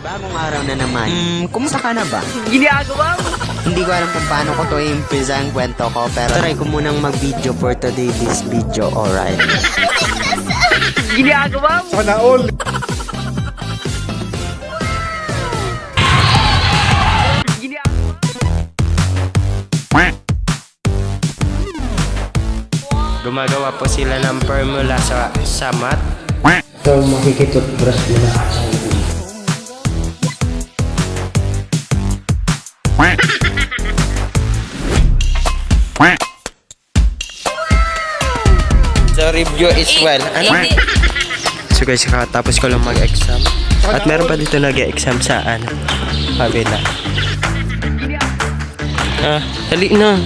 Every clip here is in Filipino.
Bagong araw na naman. Kumusta ka na ba? Ginagawa mo? Hindi ko alam kung paano ko to i-impisa ang kwento ko, pero try ko munang mag-video for today's video, alright? Ginagawa mo? Sana all. Gumagawa po sila ng formula sa mat. So, makikitutbrush mo na. So, review is well. Ano? So guys, kakatapos ko lang mag-exam. At meron pa dito nag-exam sa kabila. Dali na.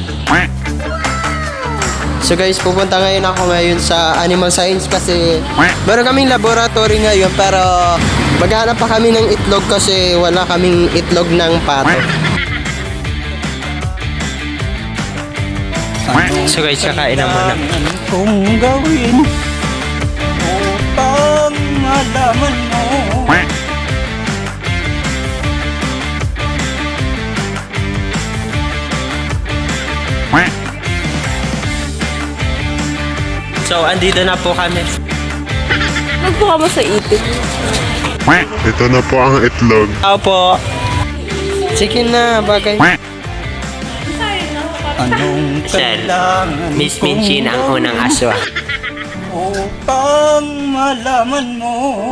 So guys, pupunta ngayon ako sa animal science kasi meron kaming laboratory ngayon, pero maghanap pa kami ng itlog kasi wala kaming itlog ng pato. So guys, kakain na muna. Kung gawin upang malaman mo. So, andito na po kami. Nagbuka mo sa itik. Ito na po ang itlog. Opo. Sige na, bagay. Anong Sel, kailangan Miss Minchin ang unang aso. upang malaman mo.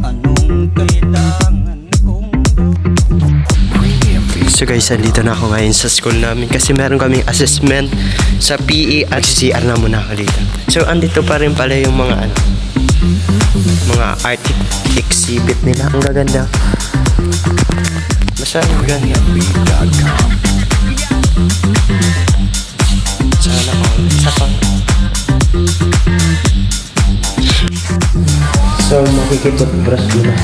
Anong kailangan kong So guys, andito na ako ngayon sa school namin kasi meron kaming assessment sa PE at CR na muna ako dito. So andito pa rin pala yung mga mga art exhibit nila. Ang gaganda. Basta ang ganda. Sana all. Isa pa. So makikitutbrush mo na.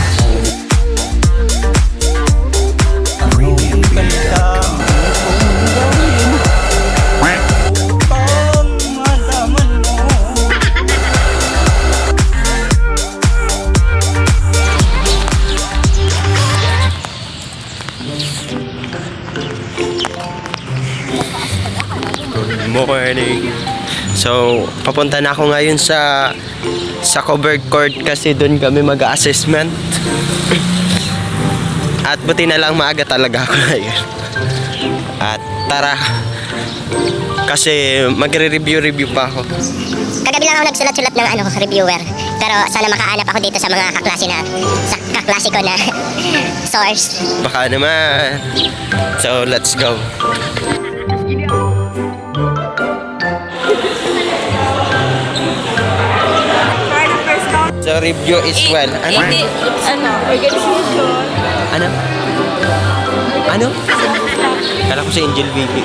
Morning. So, papunta na ako ngayon sa covered court kasi doon kami mag-assessment. At buti na lang maaga talaga ako ngayon. At tara. Kasi magre-review pa ako. Kagabi lang ako nagsulat-sulat ng reviewer. Pero sana makahanap ako dito sa mga kaklase ko na source. Baka naman. So, let's go. So, review is well. Ano? Organization. Ano? Ano? Kala ko si Angel Vivi.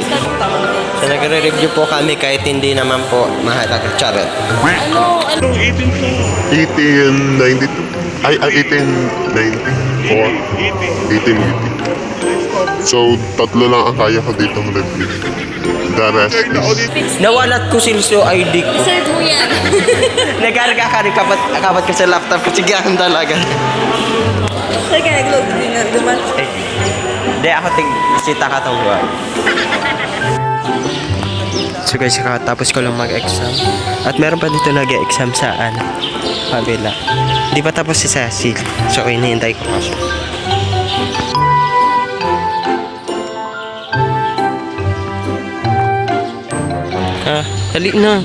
So, nagre-review po kami kahit hindi naman po mahalaga. Charot. 1892. Ay, 1894. 1880. So, tatlo lang ang kaya ko dito mag-review. The rest is... Nawalat ko silso ID ko. Sir po yan. Nagkarga ka rin kapat ka sa laptop ko. Sige akong talaga. Sir, kaya nag-load din na duman. Hindi ako sita ka tong buwan. So guys, tapos ko lang mag-exam. At meron pa dito nag-exam sa kabila. Hindi pa tapos si Cecil. So hinihintay ko kasi. Dali na.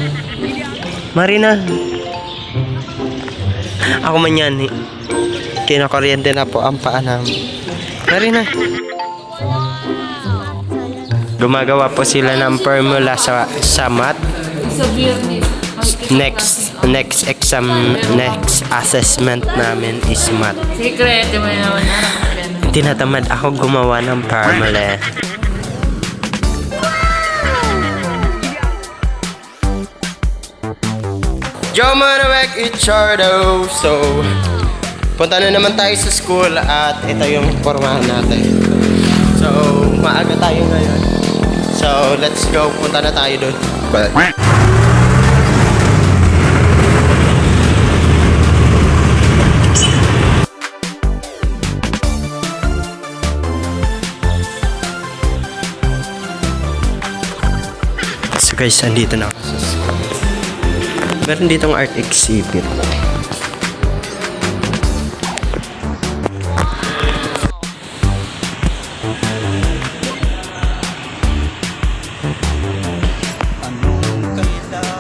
Marina. Ako man yan eh. Kinakuryente na po ang paa namin. Marina. Gumagawa po sila ng formula sa math. Next assessment namin is math. Secret, mo naman na. Tinatamad ako gumawa ng formula. Jomanawek Ichardo. So, punta na naman tayo sa school at ito yung pormahan natin. So, maaga tayo ngayon. So, let's go. Punta na tayo doon. So guys, andito na ako sa school. Meron ditong art exhibit. Anong kailangan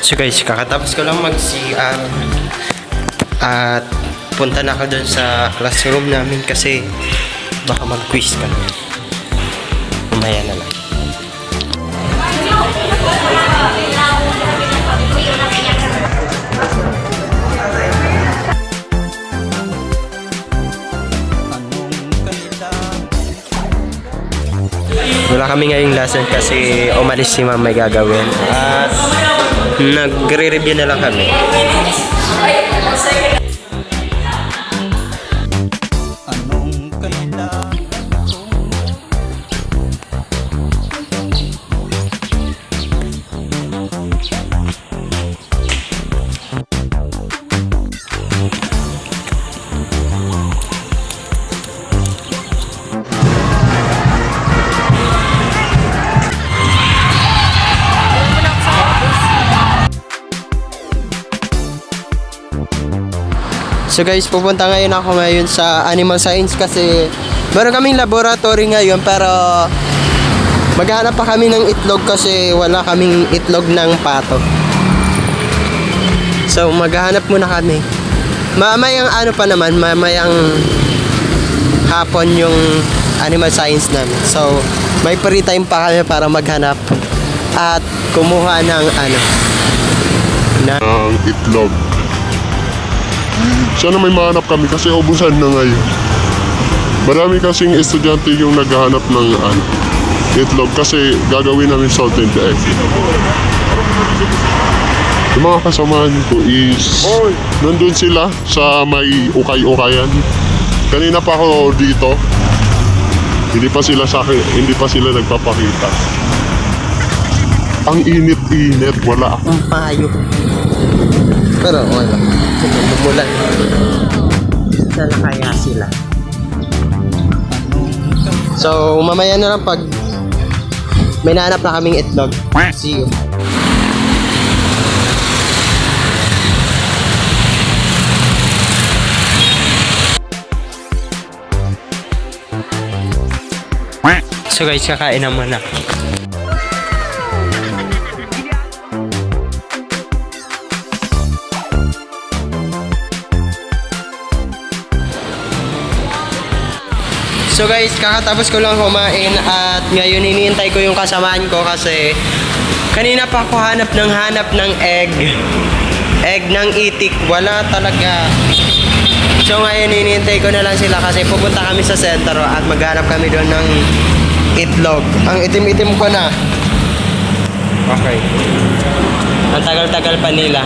So guys, kakatapos ko lang mag-CR at punta na ako dun sa classroom namin kasi baka mag-quiz kami. Umaya na lang. Wala kami ngayong lesson kasi umalis si ma'am may gagawin at nagre-review na lang kami. Anong kailangan So guys, pupunta ngayon ako sa Animal Science kasi meron kaming laboratory ngayon pero maghahanap pa kami ng itlog kasi wala kaming itlog ng pato. So maghahanap muna kami. Mamayang mamayang hapon yung Animal Science namin. So may free time pa kami para maghanap at kumuha ng Ang itlog. Sana may mahanap kami kasi ubusan na ngayon. Marami kasing estudyante yung naghahanap ng itlog kasi gagawin namin salted egg. Yung mga kasamahan ko is nandun sila sa may ukay-ukayan. Kanina pa ako dito. Hindi pa sila nagpapakita. Ang init-init, wala akong payo. Pero wala. Bumulan. Sana kaya sila. So, mamaya na lang pag may nahanap na kaming itlog. See you. So guys, kakain na muna. So guys, kakatapos ko lang kumain at ngayon hinihintay ko yung kasamaan ko kasi kanina pa ako hanap ng egg. Egg ng itik. Wala talaga. So ngayon hinihintay ko na lang sila kasi pupunta kami sa sentro at maghanap kami doon ng itlog. Ang itim-itim ko na. Okay. Ang tagal-tagal pa nila.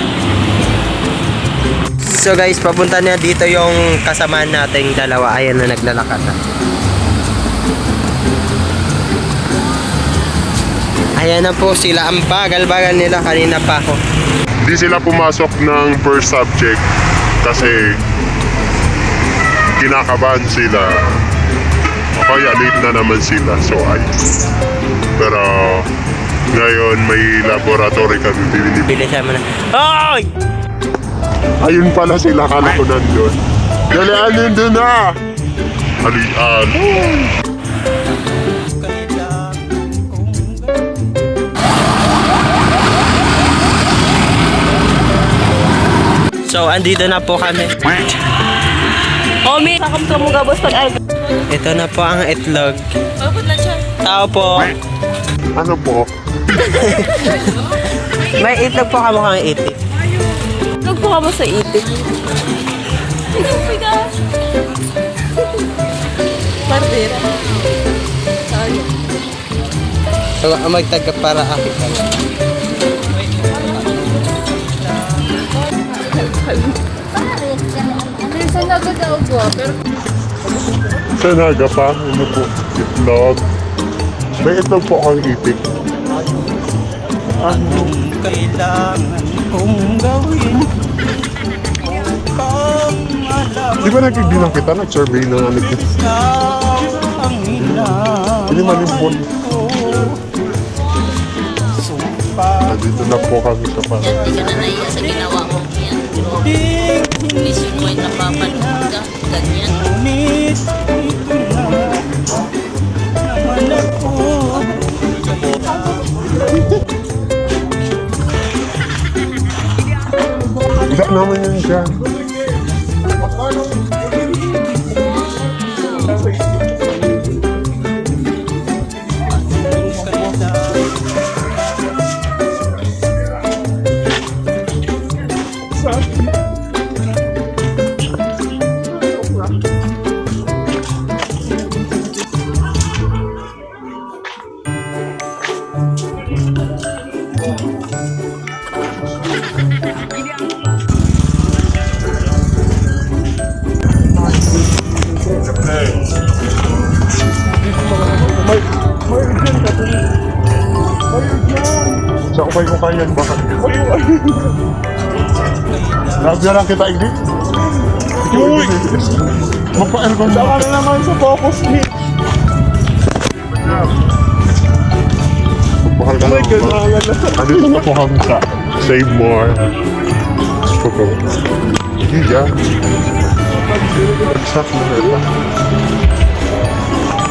So guys, papunta na dito yung kasamaan nating dalawa. Ayan na naglalakad na. Ayan na po sila. Ang bagal-bagal nila. Kanina pa ako. Hindi sila pumasok ng first subject kasi kinakabahan sila. Kaya late na naman sila. So ayos. Pero ngayon may laboratory kami pinili. Bilisan mo na. Hoy! Ayun pala sila. Kala ko nandun. Dalian nandun na! Alian. kailangan kong So, andito na po kami. Omi, sakam ka mo gabos pag ay. Ito na po ang itlog. Mabot na siya. Tao po. Ano po? May itlog po kamukhang itik. Huwag po ka mo sa itik. Ikaw, pigas. Partira. Sayang. So, magtaga para akin. Minsan agad ako gwa, pero Sa naga pa, ano po? Itlog. May itlog po ang itik. anong kailangan kong gawin upang alam Di ba nagbibilang kita? Nag-survey na ano ko. ang hinaman Hindi manimpon. ko. Sumpah Nandito na po kami sa parang. hindi ka na naiya sa ginawa mo. Yan. Isip mo ay napapanood ka. Ganyan. ngunit ito na naman ako. Wala naman yan dyan. Sa kupay ko kaya baka. Grabe lang kita, Igdi. Uy! Magpa-aircon sa ka na naman sa focus ni. Mahal ka naman. Andito na po kami sa Save More. Photo. Hindi yan. Exact na ito.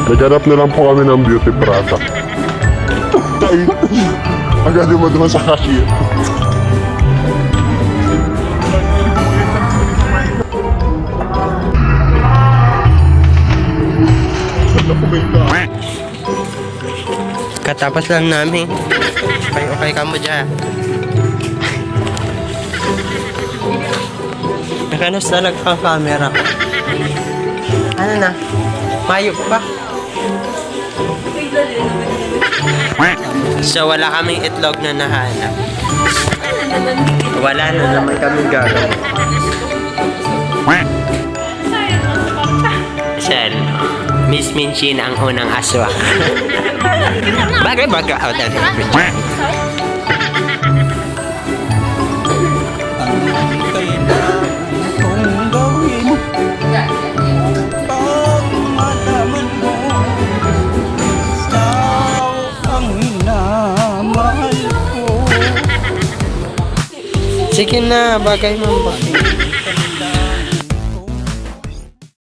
Naghanap na lang po kami ng beauty product. Agad yung doon sa cashier. Katapos lang namin. Okay ka mo dyan. Nakanos talaga ang camera ko. Ano na? Mayok pa. So wala kaming itlog na nahanap. Wala na naman kaming gagawin. Sel, Miss Minchin ang unang aswang. Bagay-bagay out of Anong kailangan kong gawin upang malaman mo ikaw ang minamahal ko. Sige na, bagay mo ba?